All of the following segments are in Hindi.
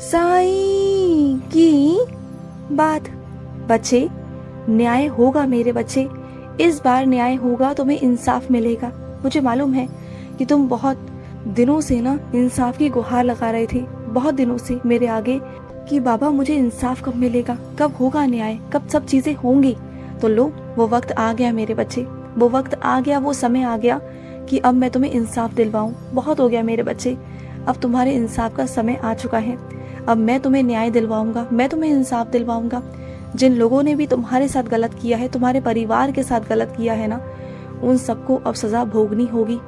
साईं की बात। बच्चे, न्याय होगा मेरे बच्चे, इस बार न्याय होगा, तुम्हें इंसाफ मिलेगा। मुझे मालूम है कि तुम बहुत दिनों से ना इंसाफ की गुहार लगा रहे थे, बहुत दिनों से मेरे आगे, कि बाबा मुझे इंसाफ कब मिलेगा, कब होगा न्याय, कब सब चीजें होंगी। तो लो, वो वक्त आ गया मेरे बच्चे, वो वक्त आ गया, वो समय आ गया कि अब मैं तुम्हें इंसाफ दिलवाऊं। बहुत हो गया मेरे बच्चे, अब तुम्हारे इंसाफ का समय आ चुका है। अब मैं तुम्हें न्याय दिलवाऊंगा, मैं तुम्हें इंसाफ दिलवाऊंगा। जिन लोगों ने भी तुम्हारे साथ गलत किया है, तुम्हारे परिवार के साथ गलत किया है ना, उन सबको अब सजा भोगनी होगी।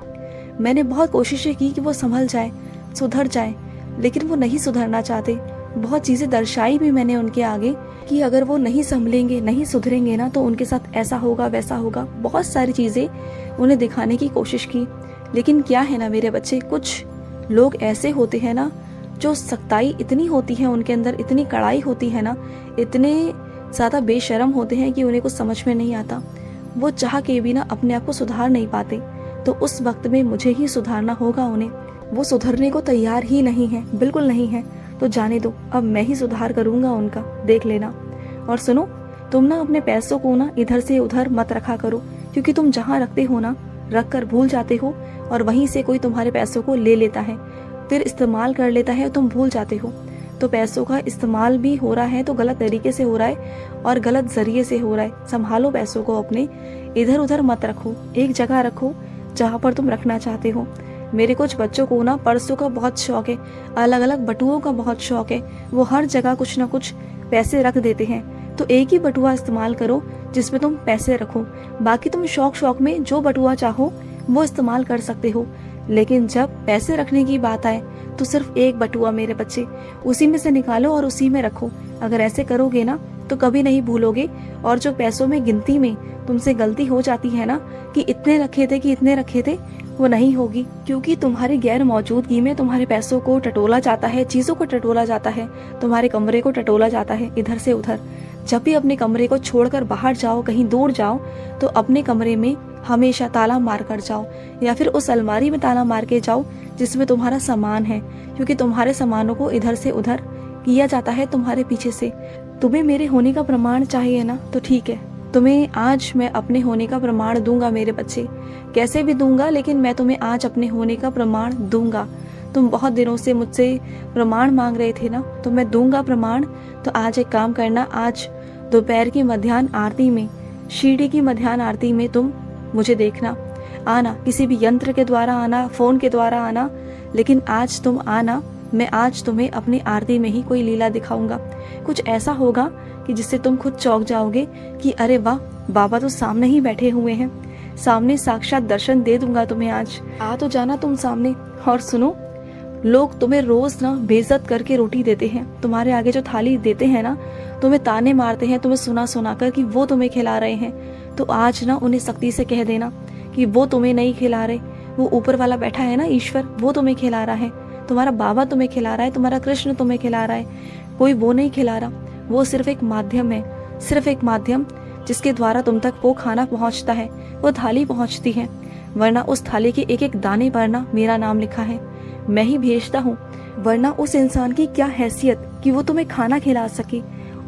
मैंने बहुत कोशिशें की कि वो संभल जाए, सुधर जाए, लेकिन वो नहीं सुधरना चाहते। बहुत चीजें दर्शाई भी मैंने उनके आगे कि अगर वो नहीं संभलेंगे, नहीं सुधरेंगे ना, तो उनके साथ ऐसा होगा, वैसा होगा। बहुत सारी चीजें उन्हें दिखाने की कोशिश की, लेकिन क्या है ना मेरे बच्चे, कुछ लोग ऐसे होते हैं ना, जो सख्ताई इतनी होती है उनके अंदर, इतनी कड़ाई होती है ना, इतने ज्यादा बेशर्म होते हैं कि उन्हें कुछ समझ में नहीं आता। वो चाह के भी ना अपने आप को सुधार नहीं पाते, तो उस वक्त में मुझे ही सुधारना होगा उन्हें। वो सुधरने को तैयार ही नहीं है, बिल्कुल नहीं है, तो जाने दो, अब मैं ही सुधार करूंगा उनका, देख लेना। और सुनो, तुम ना अपने पैसों को ना इधर से उधर मत रखा करो, क्योंकि तुम जहाँ रखते हो ना, रख कर भूल जाते हो, और वहीं से कोई तुम्हारे पैसों को ले लेता है, फिर इस्तेमाल कर लेता है, तुम भूल जाते हो। तो पैसों का इस्तेमाल भी हो रहा है तो गलत तरीके से हो रहा है, और गलत जरिए से हो रहा है। संभालो पैसों को अपने, इधर उधर मत रखो, एक जगह रखो जहाँ पर तुम रखना चाहते हो। मेरे कुछ बच्चों को ना पर्सों का बहुत शौक है, अलग अलग बटुओं का बहुत शौक है, वो हर जगह कुछ ना कुछ पैसे रख देते हैं। तो एक ही बटुआ इस्तेमाल करो जिसमें तुम पैसे रखो, बाकी तुम शौक शौक में जो बटुआ चाहो वो इस्तेमाल कर सकते हो। लेकिन जब पैसे रखने की बात आए तो सिर्फ एक बटुआ मेरे बच्चे, उसी में से निकालो और उसी में रखो। अगर ऐसे करोगे ना तो कभी नहीं भूलोगे। और जो पैसों में गिनती में तुमसे गलती हो जाती है ना, कि इतने रखे थे, कि इतने रखे थे, वो नहीं होगी, क्योंकि तुम्हारी गैर मौजूदगी में तुम्हारे पैसों को टटोला जाता है, चीजों को टटोला जाता है, तुम्हारे कमरे को टटोला जाता है इधर से उधर। जब भी अपने कमरे को छोड़कर बाहर जाओ, कहीं दूर जाओ, तो अपने कमरे में हमेशा ताला मार कर जाओ, या फिर उस अलमारी में ताला मार के जाओ जिसमें तुम्हारा सामान है, क्योंकि तुम्हारे सामानों को इधर से उधर किया जाता है तुम्हारे पीछे से। तुम्हें मेरे होने का प्रमाण चाहिए ना, तो ठीक है, तुम्हें आज मैं अपने होने का प्रमाण दूंगा मेरे बच्चे, कैसे भी दूंगा, लेकिन मैं तुम्हें आज अपने होने का प्रमाण दूंगा। तुम बहुत दिनों से मुझसे प्रमाण मांग रहे थे ना, तो मैं दूंगा प्रमाण। तो आज एक काम करना, आज दोपहर की मध्याह्न आरती में, शीढ़ी की मध्याह्न आरती में तुम मुझे देखना, आना, किसी भी यंत्र के द्वारा आना, फोन के द्वारा आना, लेकिन आज तुम आना। मैं आज तुम्हें अपनी आरती में ही कोई लीला दिखाऊंगा, कुछ ऐसा होगा कि जिससे तुम खुद चौंक जाओगे कि अरे वाह, बाबा तो सामने ही बैठे हुए हैं, सामने साक्षात दर्शन दे दूंगा तुम्हें आज। आ तो जाना तुम सामने। और सुनो, लोग तुम्हें रोज ना बेइज्जत करके रोटी देते हैं, तुम्हारे आगे जो थाली देते हैं ना, तुम्हें ताने मारते हैं, तुम्हें सुना सुना कर कि वो तुम्हें खिला रहे हैं। तो आज ना उन्हें सख्ती से कह देना कि वो तुम्हें नहीं खिला रहे, वो ऊपर वाला बैठा है ना, ईश्वर, वो तुम्हें खिला रहा है, तुम्हारा बाबा तुम्हें खिला रहा है, तुम्हारा कृष्ण तुम्हें खिला रहा है, कोई वो नहीं खिला रहा। वो सिर्फ एक माध्यम है, सिर्फ एक माध्यम, जिसके द्वारा तुम तक वो खाना पहुंचता है, वो थाली पहुंचती है, वरना उस थाली के एक एक दाने पर ना मेरा नाम लिखा है, मैं ही भेजता हूँ। वरना उस इंसान की क्या हैसियत कि वो तुम्हें खाना खिला सके,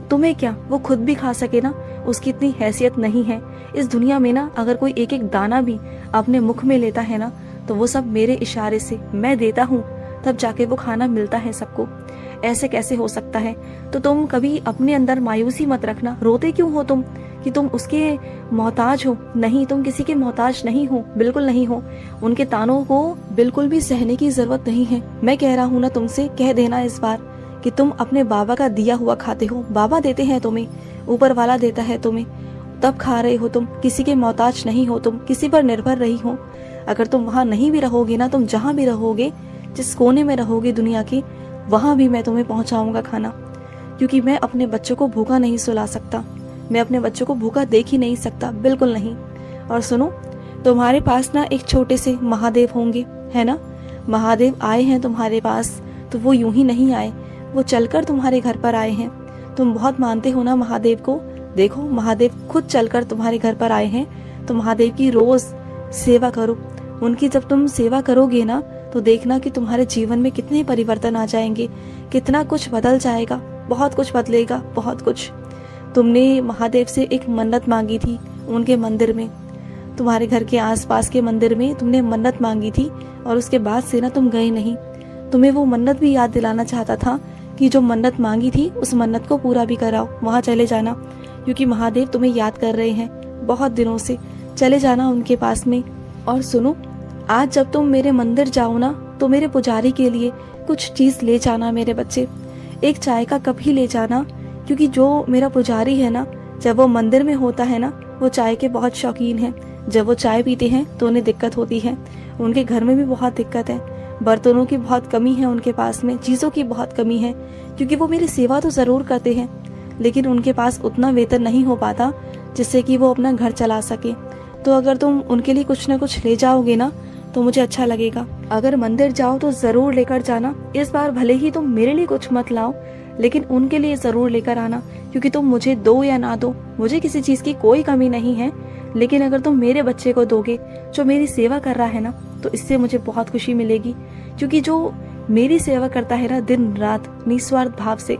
तुम्हें क्या वो खुद भी खा सके ना, उसकी इतनी हैसियत नहीं है इस दुनिया में ना। अगर कोई एक एक दाना भी अपने मुख में लेता है ना, तो वो सब मेरे इशारे से मैं देता हूँ, तब जाके वो खाना मिलता है सबको। ऐसे कैसे हो सकता है? तो तुम कभी अपने अंदर मायूसी मत रखना। रोते क्यों हो तुम कि तुम उसके मोहताज हो? नहीं, तुम किसी के मोहताज नहीं हो, बिल्कुल नहीं हो। उनके तानों को बिल्कुल भी सहने की जरूरत नहीं है। मैं कह रहा हूँ ना तुमसे, कह देना इस बार कि तुम अपने बाबा का दिया हुआ खाते हो, बाबा देते हैं तुम्हें, ऊपर वाला देता है तुम्हें, तब खा रहे हो तुम। किसी के मोहताज नहीं हो तुम, किसी पर निर्भर रही हो। अगर तुम वहाँ नहीं भी रहोगे ना, तुम जहाँ भी रहोगे, जिस कोने में रहोगे दुनिया की, वहां भी मैं तुम्हें पहुंचाऊंगा खाना, क्योंकि मैं अपने बच्चों को भूखा नहीं सुला सकता, मैं अपने बच्चों को भूखा देख ही नहीं सकता, बिल्कुल नहीं। और सुनो, तुम्हारे पास ना एक छोटे से महादेव होंगे, है ना? महादेव आए हैं तुम्हारे पास, तो वो यूं ही नहीं आए, वो चलकर तुम्हारे घर पर आए हैं। तुम बहुत मानते हो ना महादेव को, देखो महादेव खुद चलकर तुम्हारे घर पर आए हैं। तो महादेव की रोज सेवा करो, उनकी जब तुम सेवा करोगे ना, तो देखना कि तुम्हारे जीवन में कितने परिवर्तन आ जाएंगे, कितना कुछ बदल जाएगा, बहुत कुछ बदलेगा, बहुत कुछ। तुमने महादेव से एक मन्नत मांगी थी उनके मंदिर में, तुम्हारे घर के आसपास के मंदिर में तुमने मन्नत मांगी थी, और उसके बाद से ना तुम गए नहीं। तुम्हें वो मन्नत भी याद दिलाना चाहता था कि जो मन्नत मांगी थी उस मन्नत को पूरा भी कराओ, वहाँ चले जाना, क्योंकि महादेव तुम्हें याद कर रहे हैं बहुत दिनों से। चले जाना उनके पास में। और सुनो, आज जब तुम मेरे मंदिर जाओ ना, तो मेरे पुजारी के लिए कुछ चीज़ ले जाना मेरे बच्चे। एक चाय का कप ही ले जाना, क्योंकि जो मेरा पुजारी है ना, जब वो मंदिर में होता है ना, वो चाय के बहुत शौकीन हैं। जब वो चाय पीते हैं तो उन्हें दिक्कत होती है, उनके घर में भी बहुत दिक्कत है, बर्तनों की बहुत कमी है उनके पास में, चीज़ों की बहुत कमी है, क्योंकि वो मेरी सेवा तो ज़रूर करते हैं, लेकिन उनके पास उतना वेतन नहीं हो पाता जिससे कि वो अपना घर चला सके। तो अगर तुम उनके लिए कुछ ना कुछ ले जाओगे ना, तो मुझे अच्छा लगेगा। अगर मंदिर जाओ तो ज़रूर लेकर जाना। इस बार भले ही तुम मेरे लिए कुछ मत लाओ, लेकिन उनके लिए ज़रूर लेकर आना, क्योंकि तुम मुझे दो या ना दो, मुझे किसी चीज़ की कोई कमी नहीं है, लेकिन अगर तुम मेरे बच्चे को दोगे जो मेरी सेवा कर रहा है ना, तो इससे मुझे बहुत खुशी मिलेगी। क्योंकि जो मेरी सेवा करता है ना दिन रात निस्वार्थ भाव से,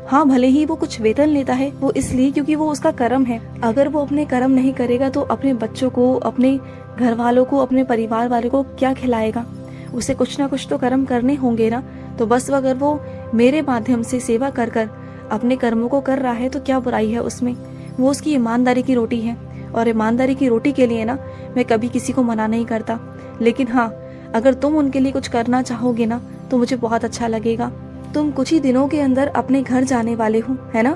हाँ भले ही वो कुछ वेतन लेता है, वो इसलिए क्योंकि वो उसका कर्म है। अगर वो अपने कर्म नहीं करेगा तो अपने बच्चों को, अपने घर वालों को, अपने परिवार वालों को क्या खिलाएगा? उसे कुछ ना कुछ तो कर्म करने होंगे ना। तो बस अगर वो मेरे माध्यम से सेवा कर कर अपने कर्मों को कर रहा है तो क्या बुराई है उसमें? वो उसकी ईमानदारी की रोटी है, और ईमानदारी की रोटी के लिए ना मैं कभी किसी को मना नहीं करता। लेकिन हाँ, अगर तुम उनके लिए कुछ करना चाहोगे ना, तो मुझे बहुत अच्छा लगेगा। तुम कुछ ही दिनों के अंदर अपने घर जाने वाले हो, है ना?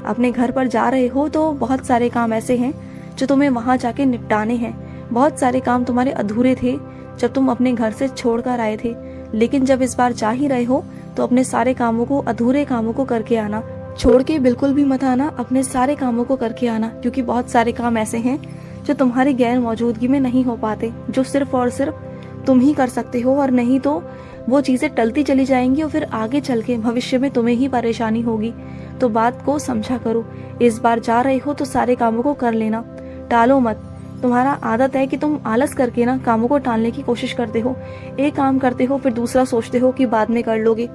अपने घर पर जा रहे हो, तो बहुत सारे काम ऐसे हैं जो तुम्हें वहाँ जाके निपटाने हैं। बहुत सारे काम तुम्हारे अधूरे थे जब तुम अपने घर से छोड़कर आए थे, लेकिन जब इस बार जा ही रहे हो तो अपने सारे कामों को, अधूरे कामों को करके आना। छोड़ के बिल्कुल भी मत आना, अपने सारे कामों को करके आना, क्योंकि बहुत सारे काम ऐसे हैं जो तुम्हारी गैर मौजूदगी में नहीं हो पाते, जो सिर्फ और सिर्फ तुम ही कर सकते हो। और नहीं तो वो चीज़ें टलती चली जाएंगी और फिर आगे चल के भविष्य में तुम्हें ही परेशानी होगी। तो बात को समझा करो। इस बार जा रहे हो तो सारे कामों को कर लेना, टालो मत। तुम्हारा आदत है कि तुम आलस करके ना कामों को टालने की कोशिश करते हो। एक काम करते हो फिर दूसरा सोचते हो कि बाद में कर लोगे,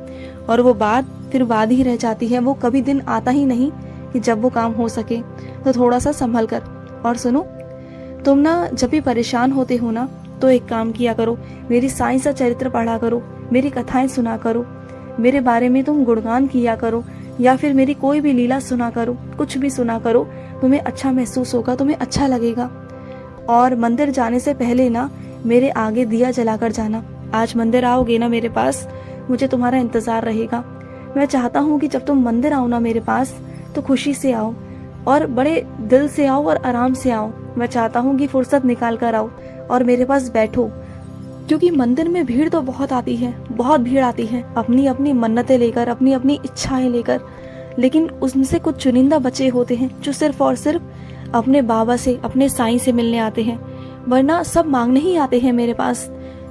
और वो बात फिर बाद ही रह जाती है। वो कभी दिन आता ही नहीं कि जब वो काम हो सके। तो थोड़ा सा संभल कर। और सुनो, तुम ना जब भी परेशान होते हो ना, तो एक काम किया करो, मेरी साइंस का चरित्र पढ़ा करो, मेरी कथाएं सुना करो, मेरे बारे में तुम गुणगान किया करो, या फिर मेरी कोई भी लीला सुना करो, कुछ भी सुना करो। तुम्हें अच्छा महसूस होगा, तुम्हें अच्छा लगेगा। और मंदिर जाने से पहले ना मेरे आगे दिया जलाकर जाना। आज मंदिर आओगे ना मेरे पास, मुझे तुम्हारा इंतजार रहेगा। मैं चाहता हूँ कि जब तुम मंदिर आओ ना मेरे पास, तो खुशी से आओ और बड़े दिल से आओ और आराम से आओ। मैं चाहता हूँ कि फुर्सत निकाल कर आओ और मेरे पास बैठो, क्योंकि मंदिर में भीड़ तो बहुत आती है, बहुत भीड़ आती है, अपनी अपनी मन्नतें लेकर, अपनी अपनी इच्छाएं लेकर। लेकिन उनसे कुछ चुनिंदा बच्चे होते हैं जो सिर्फ और सिर्फ अपने बाबा से, अपने साईं से मिलने आते हैं, वरना सब मांगने ही आते हैं मेरे पास।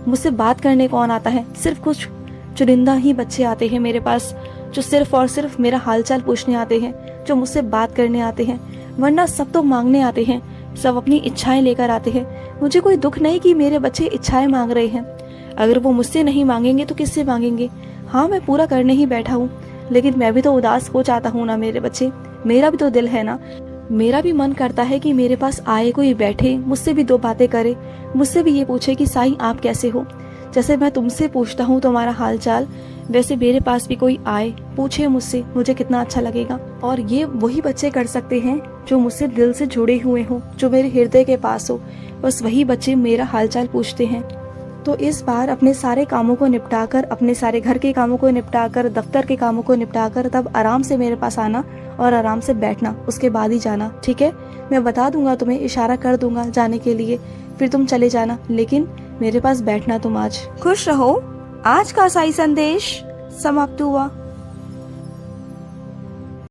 मुझसे बात करने कौन आता है? सिर्फ कुछ चुनिंदा ही बच्चे आते हैं मेरे पास, जो सिर्फ और सिर्फ मेरा हालचाल पूछने आते हैं, जो मुझसे बात करने आते हैं, वरना सब तो मांगने आते हैं, सब अपनी इच्छाएं लेकर आते हैं। मुझे कोई दुख नहीं कि मेरे बच्चे इच्छाएं मांग रहे हैं। अगर वो मुझसे नहीं मांगेंगे तो किससे मांगेंगे? हाँ, मैं पूरा करने ही बैठा हूँ, लेकिन मैं भी तो उदास हो जाता हूँ ना मेरे बच्चे। मेरा भी तो दिल है ना, मेरा भी मन करता है कि मेरे पास आए, कोई बैठे, मुझसे भी दो बातें करे, मुझसे भी ये पूछे कि साईं आप कैसे हो। जैसे मैं तुमसे पूछता हूँ तुम्हारा हाल चाल, वैसे मेरे पास भी कोई आए, पूछे मुझसे, मुझे कितना अच्छा लगेगा। और ये वही बच्चे कर सकते हैं जो मुझसे दिल से जुड़े हुए हो, जो मेरे हृदय के पास हो। बस वही बच्चे मेरा हालचाल पूछते हैं। तो इस बार अपने सारे कामों को निपटाकर, अपने सारे घर के कामों को निपटाकर, दफ्तर के कामों को निपटाकर, तब आराम से मेरे पास आना और आराम से बैठना, उसके बाद ही जाना, ठीक है? मैं बता दूंगा तुम्हें, इशारा कर दूंगा जाने के लिए, फिर तुम चले जाना, लेकिन मेरे पास बैठना तुम आज। खुश रहो। आज का साई संदेश समाप्त हुआ।